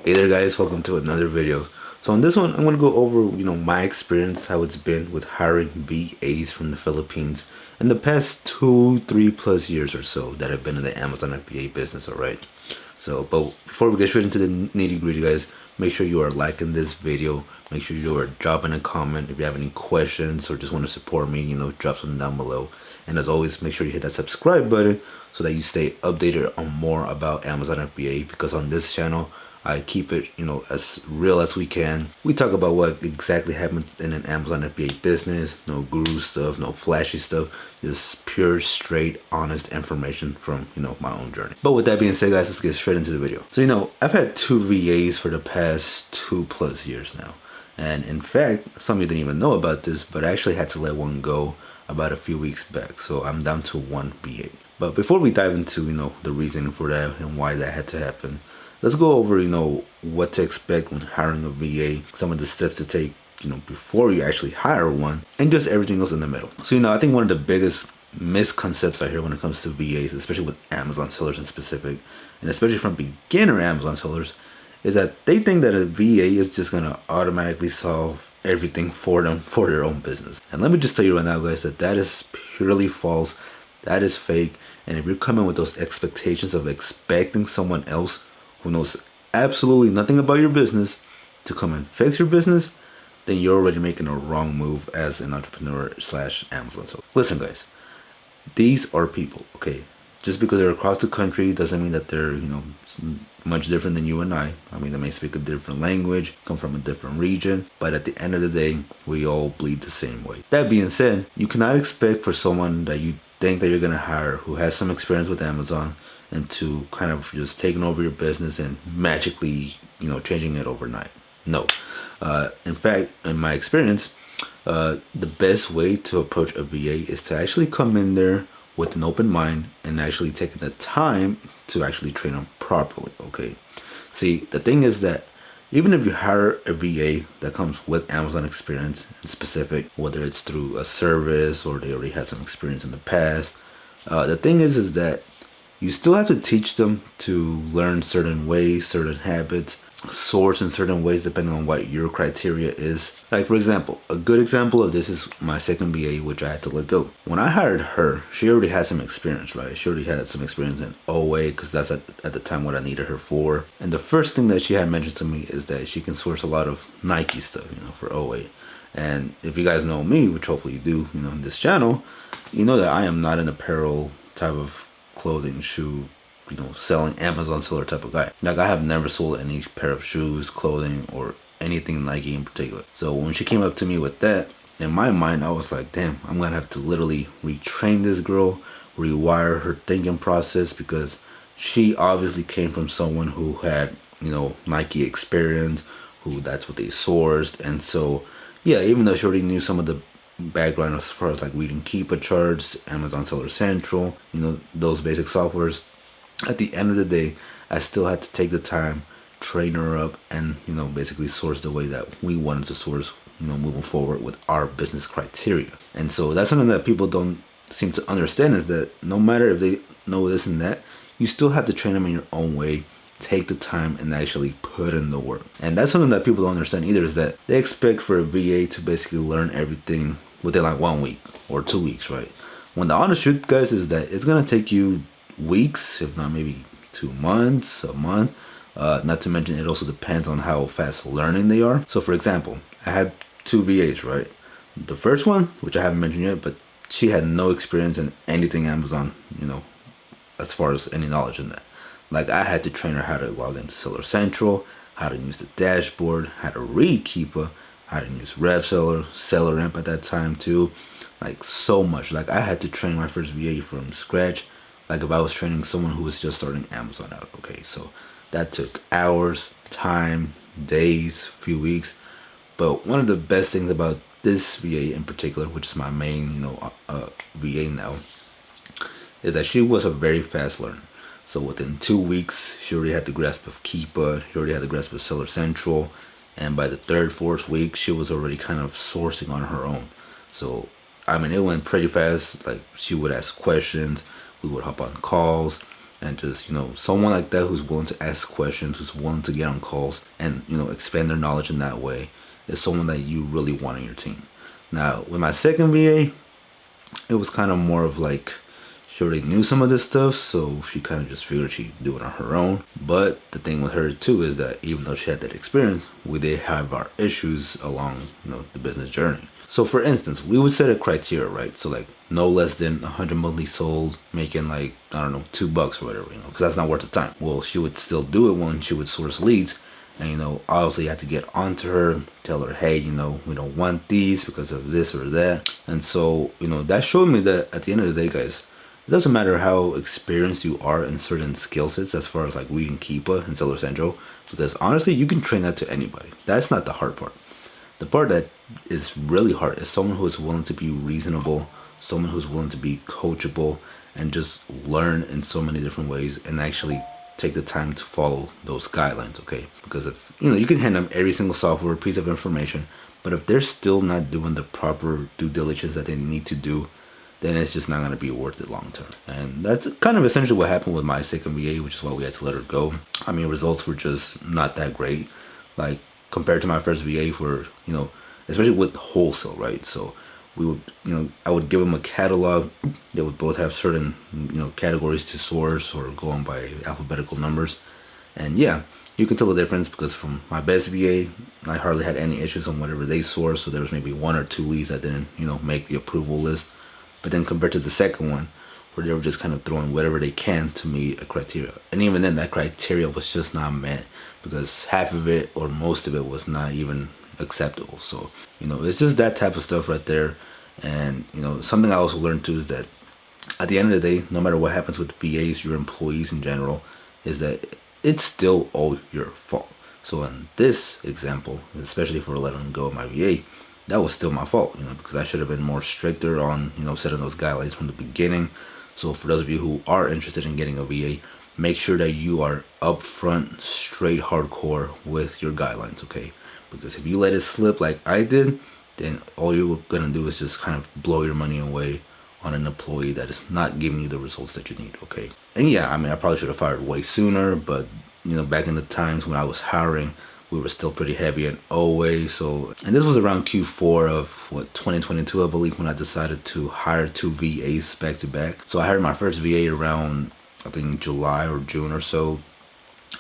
Hey there guys, welcome to another video. So on this one, I'm going to go over, my experience, how it's been with hiring VAs from the Philippines in the past 2-3+ years or so that I've been in the Amazon FBA business, alright? So, but before we get straight into the nitty gritty guys, make sure you are liking this video. Make sure you are dropping a comment. If you have any questions or just want to support me, drop something down below. And as always, make sure you hit that subscribe button so that you stay updated on more about Amazon FBA, because on this channel, I keep it, as real as we can. We talk about what exactly happens in an Amazon FBA business. No guru stuff, no flashy stuff. Just pure, straight, honest information from, my own journey. But with that being said, guys, let's get straight into the video. So, I've had 2 VAs for the past 2+ years now. And in fact, some of you didn't even know about this, but I actually had to let one go about a few weeks back. So I'm down to 1 VA. But before we dive into, the reason for that and why that had to happen, let's go over, what to expect when hiring a VA, some of the steps to take, before you actually hire one, and just everything else in the middle. So, I think one of the biggest misconceptions I hear when it comes to VAs, especially with Amazon sellers in specific, and especially from beginner Amazon sellers, is that they think that a VA is just going to automatically solve everything for them for their own business. And let me just tell you right now, guys, that is purely false. That is fake. And if you're coming with those expectations of expecting someone else who knows absolutely nothing about your business to come and fix your business, then you're already making a wrong move as an entrepreneur / Amazon seller. Listen, guys, these are people, okay? Just because they're across the country doesn't mean that they're, much different than you and I. I mean, they may speak a different language, come from a different region, but at the end of the day, we all bleed the same way. That being said, you cannot expect for someone that you think that you're going to hire who has some experience with Amazon and to kind of just taking over your business and magically, changing it overnight. No. In fact, in my experience, the best way to approach a VA is to actually come in there with an open mind and actually taking the time to actually train them properly, okay? See, the thing is that even if you hire a VA that comes with Amazon experience in specific, whether it's through a service or they already had some experience in the past, the thing is that you still have to teach them to learn certain ways, certain habits, source in certain ways depending on what your criteria is. Like, for example, a good example of this is my second VA, which I had to let go. When I hired her, she already had some experience, right? She already had some experience in OA, because that's at the time what I needed her for. And the first thing that she had mentioned to me is that she can source a lot of Nike stuff, for OA. And if you guys know me, which hopefully you do, in this channel, you know that I am not an apparel type of clothing, shoe, selling Amazon seller type of guy. Like, I have never sold any pair of shoes, clothing, or anything Nike in particular. So when she came up to me with that, in my mind, I was like, damn, I'm gonna have to literally retrain this girl, rewire her thinking process, because she obviously came from someone who had, Nike experience, who that's what they sourced. And so, yeah, even though she already knew some of the background as far as like reading Keepa charts, Amazon Seller Central, those basic softwares, at the end of the day, I still had to take the time, train her up, and, basically source the way that we wanted to source, moving forward with our business criteria. And so that's something that people don't seem to understand, is that no matter if they know this and that, you still have to train them in your own way, take the time, and actually put in the work. And that's something that people don't understand either, is that they expect for a VA to basically learn everything within like 1 week or 2 weeks, right? When the honest truth, guys, is that it's going to take you weeks, if not maybe 2 months, a month. Not to mention, it also depends on how fast learning they are. So for example, I had 2 VAs, right? The first one, which I haven't mentioned yet, but she had no experience in anything Amazon, as far as any knowledge in that. Like, I had to train her how to log into Seller Central, how to use the dashboard, how to read Keepa, how to use RevSeller, SellerAmp at that time too. Like, so much. Like, I had to train my first VA from scratch, like if I was training someone who was just starting Amazon out, okay? So that took hours, time, days, few weeks. But one of the best things about this VA in particular, which is my main, VA now, is that she was a very fast learner. So within 2 weeks, she already had the grasp of Keepa, she already had the grasp of Seller Central, and by the 3rd, 4th week, she was already kind of sourcing on her own. So, I mean, it went pretty fast. Like, she would ask questions, we would hop on calls, And just, someone like that who's willing to ask questions, who's willing to get on calls and, expand their knowledge in that way is someone that you really want on your team. Now, with my second VA, it was kind of more of like she already knew some of this stuff, so she kind of just figured she'd do it on her own. But the thing with her too is that even though she had that experience, we did have our issues along, the business journey. So for instance, we would set a criteria, right? So like no less than 100 monthly sold, making like, I don't know, $2 or whatever, because that's not worth the time. Well, she would still do it when she would source leads. And, obviously you had to get onto her, tell her, hey, we don't want these because of this or that. And so, that showed me that at the end of the day, guys, it doesn't matter how experienced you are in certain skill sets as far as like reading Keepa and Seller Central, because honestly, you can train that to anybody. That's not the hard part. The part that is really hard is someone who is willing to be reasonable, someone who's willing to be coachable, and just learn in so many different ways and actually take the time to follow those guidelines, okay? Because if, you can hand them every single software piece of information, but if they're still not doing the proper due diligence that they need to do, then it's just not going to be worth it long term. And that's kind of essentially what happened with my second VA, which is why we had to let her go. I mean, results were just not that great. Like, compared to my first VA for, especially with Wholesale, right? So we would, I would give them a catalog. They would both have certain, categories to source or go on by alphabetical numbers. And yeah, you can tell the difference because from my best VA, I hardly had any issues on whatever they sourced. So there was maybe 1 or 2 leads that didn't, make the approval list. But then compared to the second one, where they were just kind of throwing whatever they can to meet a criteria. And even then, that criteria was just not met because half of it or most of it was not even acceptable. So, it's just that type of stuff right there. And, something I also learned too is that at the end of the day, no matter what happens with VAs, your employees in general, is that it's still all your fault. So in this example, especially for letting go of my VA, that was still my fault, because I should have been more stricter on, setting those guidelines from the beginning. So for those of you who are interested in getting a VA, make sure that you are upfront, straight hardcore with your guidelines, okay? Because if you let it slip like I did, then all you're gonna do is just kind of blow your money away on an employee that is not giving you the results that you need, okay? And yeah, I mean, I probably should have fired way sooner, but back in the times when I was hiring, we were still pretty heavy in OA. So, and this was around Q4 of 2022, I believe, when I decided to hire 2 VAs back to back. So I hired my first VA around, I think, July or June or so.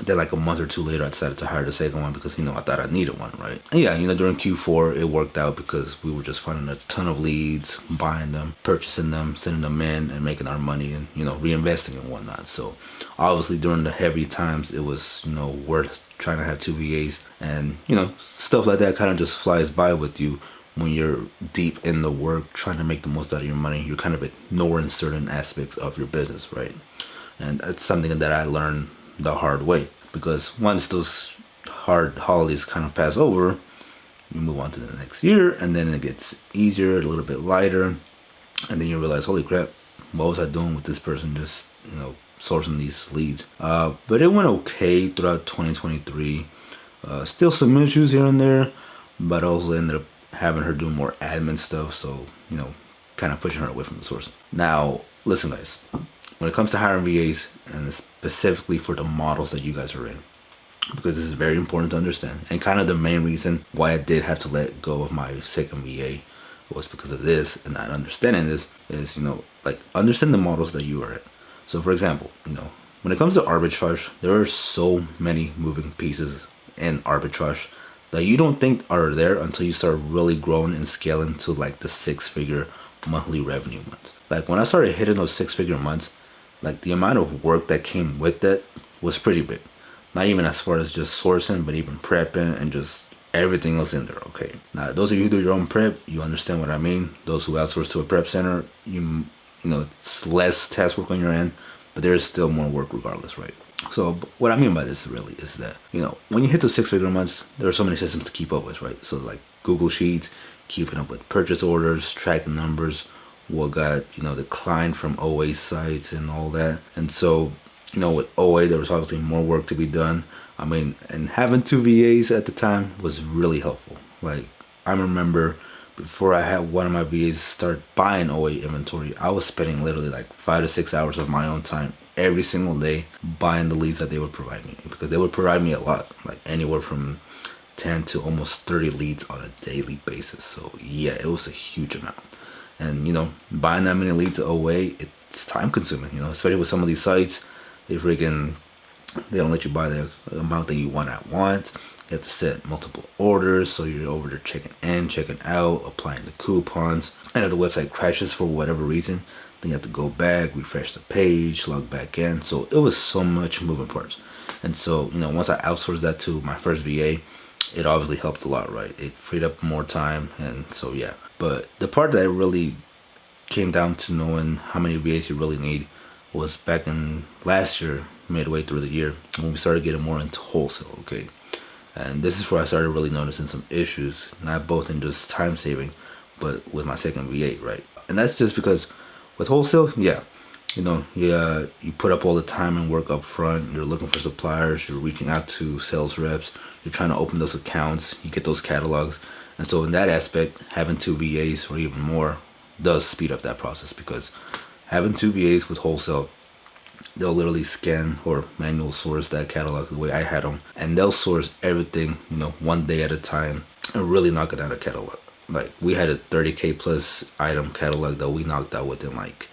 Then like a month or 2 later, I decided to hire the second one because, I thought I needed one, right? And yeah, during Q4, it worked out because we were just finding a ton of leads, buying them, purchasing them, sending them in, and making our money and, reinvesting and whatnot. So obviously during the heavy times, it was, worth trying to have 2 VAs. And, stuff like that kind of just flies by with you when you're deep in the work, trying to make the most out of your money. You're kind of ignoring certain aspects of your business, right? And that's something that I learned the hard way, because once those hard holidays kind of pass over, you move on to the next year, and then it gets easier, a little bit lighter, and then you realize, holy crap, what was I doing with this person just sourcing these leads? But it went okay throughout 2023. Still some issues here and there, but also ended up having her do more admin stuff, so kind of pushing her away from the sourcing. Now listen, guys, when it comes to hiring VAs, and specifically for the models that you guys are in, because this is very important to understand, and kind of the main reason why I did have to let go of my second VA was because of this, and not understanding this is, like, understand the models that you are in. So for example, when it comes to arbitrage, there are so many moving pieces in arbitrage that you don't think are there until you start really growing and scaling to like the 6-figure monthly revenue months. Like when I started hitting those 6-figure months, like the amount of work that came with that was pretty big. Not even as far as just sourcing, but even prepping and just everything else in there, okay? Now, those of you who do your own prep, you understand what I mean. Those who outsource to a prep center, it's less task work on your end, but there is still more work regardless, right? So what I mean by this really is that, when you hit those 6-figure months, there are so many systems to keep up with, right? So like Google Sheets, keeping up with purchase orders, tracking numbers, what got, declined from OA sites and all that. And so, with OA, there was obviously more work to be done. I mean, and having 2 VAs at the time was really helpful. Like, I remember before I had one of my VAs start buying OA inventory, I was spending literally like 5 to 6 hours of my own time every single day buying the leads that they would provide me, because they would provide me a lot, like anywhere from 10 to almost 30 leads on a daily basis. So yeah, it was a huge amount. And buying that many leads away, it's time consuming, especially with some of these sites. They don't let you buy the amount that you want at once. You have to set multiple orders, so you're over there checking in, checking out, applying the coupons. And if the website crashes for whatever reason, then you have to go back, refresh the page, log back in. So it was so much moving parts. And so, once I outsourced that to my first VA, it obviously helped a lot, right? It freed up more time, and so yeah. But the part that really came down to knowing how many VAs you really need was back in last year, midway through the year, when we started getting more into wholesale, okay? And this is where I started really noticing some issues, not both in just time saving, but with my second VA, right? And that's just because with wholesale, you put up all the time and work up front. You're looking for suppliers, you're reaching out to sales reps, you're trying to open those accounts, you get those catalogs. And so in that aspect, having 2 VAs or even more does speed up that process, because having 2 VAs with wholesale, they'll literally scan or manual source that catalog the way I had them, and they'll source everything, one day at a time, and really knock it out of catalog. Like, we had a 30K plus item catalog that we knocked out within like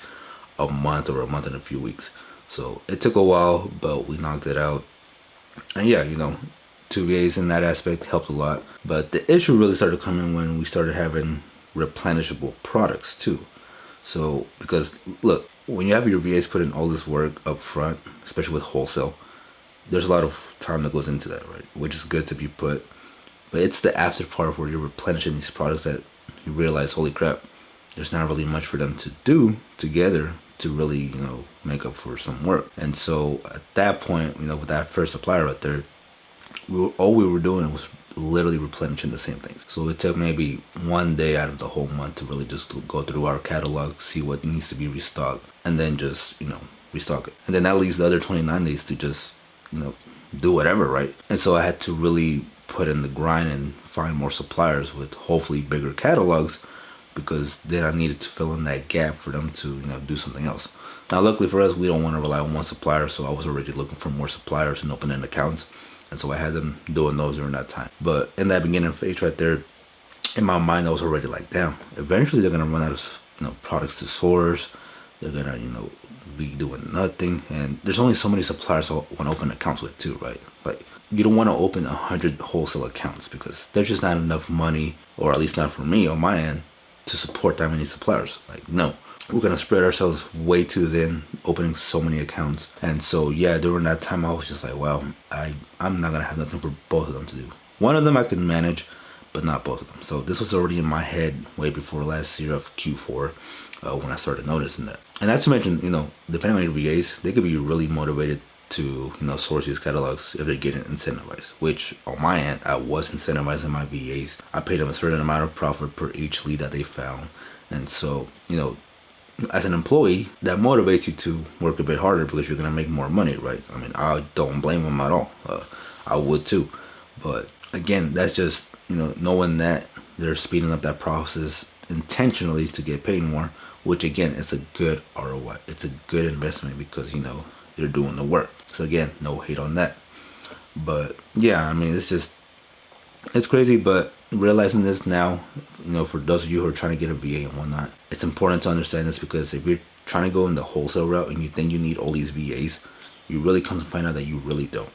a month or a month and a few weeks. So it took a while, but we knocked it out. And yeah, 2 VAs in that aspect helped a lot. But the issue really started coming when we started having replenishable products too. So, because look, when you have your VAs put in all this work up front, especially with wholesale, there's a lot of time that goes into that, right? Which is good to be put. But it's the after part where you're replenishing these products that you realize, holy crap, there's not really much for them to do together to really, make up for some work. And so at that point, with that first supplier right there, all we were doing was literally replenishing the same things. So it took maybe one day out of the whole month to really just go through our catalog, see what needs to be restocked, and then just, restock it. And then that leaves the other 29 days to just, do whatever, right? And so I had to really put in the grind and find more suppliers with hopefully bigger catalogs, because then I needed to fill in that gap for them to, do something else. Now, luckily for us, we don't want to rely on one supplier, so I was already looking for more suppliers and opening accounts. And so I had them doing those during that time. But in that beginning phase right there, in my mind, I was already like, damn, eventually they're going to run out of, products to source. They're going to, be doing nothing. And there's only so many suppliers I want to open accounts with too, right? Like, you don't want to open 100 wholesale accounts, because there's just not enough money, or at least not for me on my end, to support that many suppliers. Like, no. We're going to spread ourselves way too thin, opening so many accounts. And so, yeah, during that time, I was just like, well, I'm not going to have nothing for both of them to do. One of them I could manage, but not both of them. So this was already in my head way before last year of Q4 when I started noticing that. And not to mention, depending on your VAs, they could be really motivated to, source these catalogs if they're getting incentivized, which on my end, I was incentivizing my VAs. I paid them a certain amount of profit per each lead that they found. And so, as an employee, that motivates you to work a bit harder, because you're going to make more money, right? I mean, I don't blame them at all. I would too. But again, that's just, knowing that they're speeding up that process intentionally to get paid more, which again, it's a good ROI. It's a good investment, because, they're doing the work. So again, no hate on that. But yeah, I mean, it's crazy, but realizing this now, for those of you who are trying to get a VA and whatnot, it's important to understand this, because if you're trying to go in the wholesale route and you think you need all these VAs, you really come to find out that you really don't.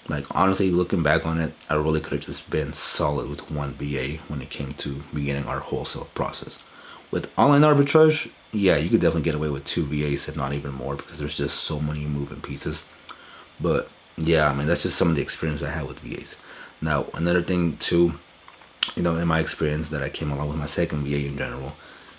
Like, honestly, looking back on it, I really could have just been solid with one VA when it came to beginning our wholesale process. With online arbitrage, yeah, you could definitely get away with 2 VAs, if not even more, because there's just so many moving pieces. But yeah, I mean, that's just some of the experience I had with VAs. Now, another thing too, in my experience that I came along with my second VA in general,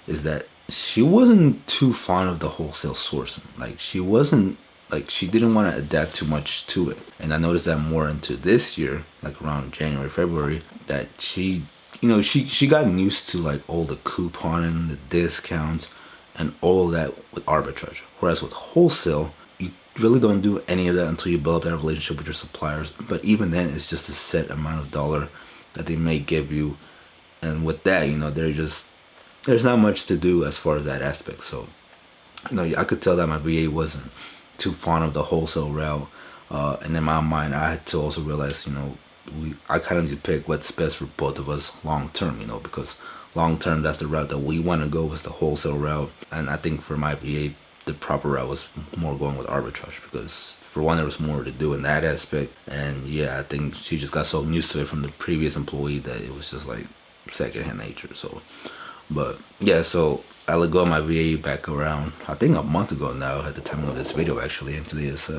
is that she wasn't too fond of the wholesale sourcing. Like, she didn't want to adapt too much to it. And I noticed that more into this year, like around January, February, that she gotten used to like all the couponing, the discounts, and all of that with arbitrage. Whereas with wholesale, you really don't do any of that until you build up that relationship with your suppliers. But even then, it's just a set amount of dollar that they may give you. And with that, there's not much to do as far as that aspect. So, I could tell that my VA wasn't too fond of the wholesale route. And in my mind, I had to also realize, I kind of need to pick what's best for both of us long term, because long term, that's the route that we want to go, is the wholesale route. And I think for my VA, the proper route was more going with arbitrage, because for one, there was more to do in that aspect. And yeah, I think she just got so used to it from the previous employee that it was just like secondhand nature. So, but yeah, so I let go of my VA back around, I think a month ago now, at the time of this video actually, and today is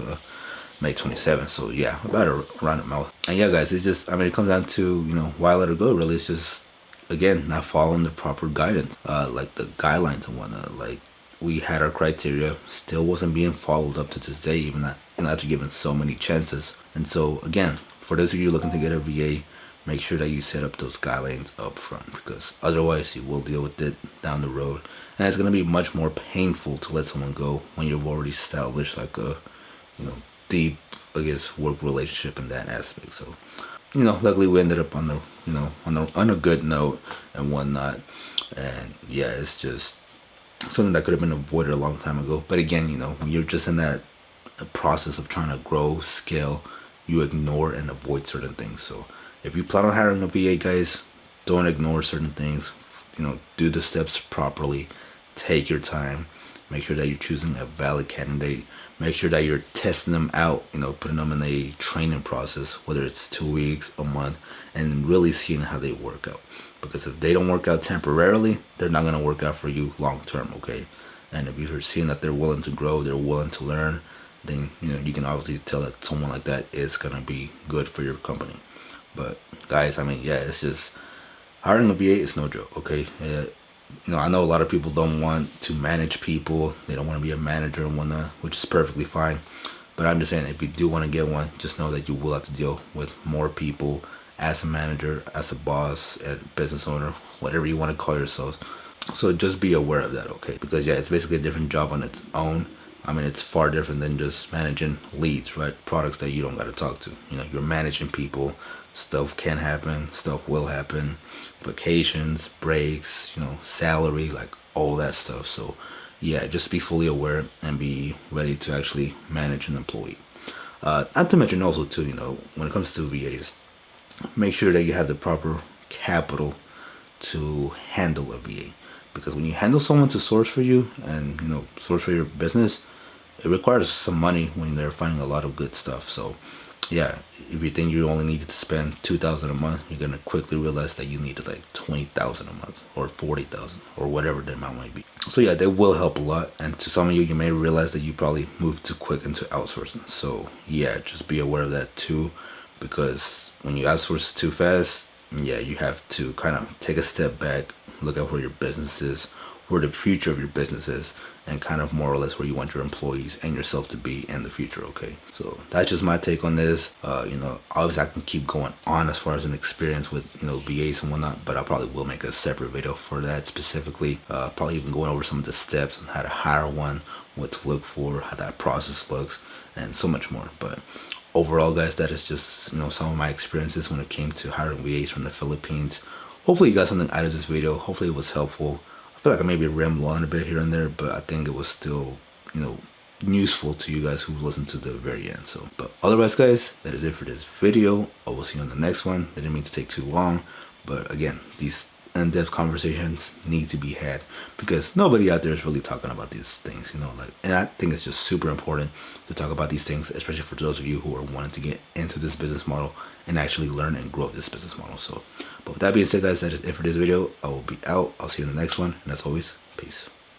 May 27th. So yeah, about around a month. And yeah, guys, it's just, it comes down to, why I let her go. Really, it's just, again, not following the proper guidance, like the guidelines and whatnot. Like, we had our criteria, still wasn't being followed up to this day, even after giving so many chances. And so again, for those of you looking to get a VA, make sure that you set up those guidelines up front, because otherwise you will deal with it down the road, and it's going to be much more painful to let someone go when you've already established like a deep, I guess, work relationship in that aspect. So luckily we ended up on the on a good note and whatnot. And yeah, it's just something that could have been avoided a long time ago. But again, when you're just in that process of trying to grow, scale, you ignore and avoid certain things. So if you plan on hiring a VA, guys, don't ignore certain things. Do the steps properly. Take your time. Make sure that you're choosing a valid candidate. Make sure that you're testing them out, putting them in a training process, whether it's 2 weeks, a month, and really seeing how they work out. Because if they don't work out temporarily, they're not going to work out for you long term, okay? And if you're seeing that they're willing to grow, they're willing to learn, then you can obviously tell that someone like that is going to be good for your company. But guys, yeah, it's just, hiring a VA is no joke, okay? I know a lot of people don't want to manage people. They don't want to be a manager and whatnot, which is perfectly fine. But I'm just saying, if you do want to get one, just know that you will have to deal with more people as a manager, as a boss, a business owner, whatever you want to call yourself. So just be aware of that, okay? Because yeah, it's basically a different job on its own. It's far different than just managing leads, right? Products that you don't got to talk to. You're managing people. Stuff can happen. Stuff will happen. Vacations, breaks, salary, like all that stuff. So yeah, just be fully aware and be ready to actually manage an employee. Not to mention also too, when it comes to VAs, make sure that you have the proper capital to handle a VA. Because when you handle someone to source for you and source for your business, it requires some money when they're finding a lot of good stuff. So yeah, if you think you only needed to spend $2,000 a month, you're gonna quickly realize that you needed like $20,000 a month or $40,000 or whatever the amount might be. So yeah, they will help a lot. And to some of you, you may realize that you probably moved too quick into outsourcing. So yeah, just be aware of that too, because when you outsource too fast, yeah, you have to kind of take a step back, look at where your business is, where the future of your business is, and kind of more or less where you want your employees and yourself to be in the future, okay? So that's just my take on this. Obviously I can keep going on as far as an experience with, VAs and whatnot, but I probably will make a separate video for that specifically. Probably even going over some of the steps on how to hire one, what to look for, how that process looks, and so much more. But overall, guys, that is just, some of my experiences when it came to hiring VAs from the Philippines. Hopefully you got something out of this video. Hopefully it was helpful. I feel like I maybe rambled on a bit here and there, but I think it was still, useful to you guys who listened to the very end. So, but otherwise, guys, that is it for this video. I will see you on the next one. I didn't mean to take too long, but again, these in-depth conversations need to be had because nobody out there is really talking about these things, and I think it's just super important to talk about these things, especially for those of you who are wanting to get into this business model and actually learn and grow this business model. So, but with that being said, guys, that is it for this video. I will be out. I'll see you in the next one, and as always, peace.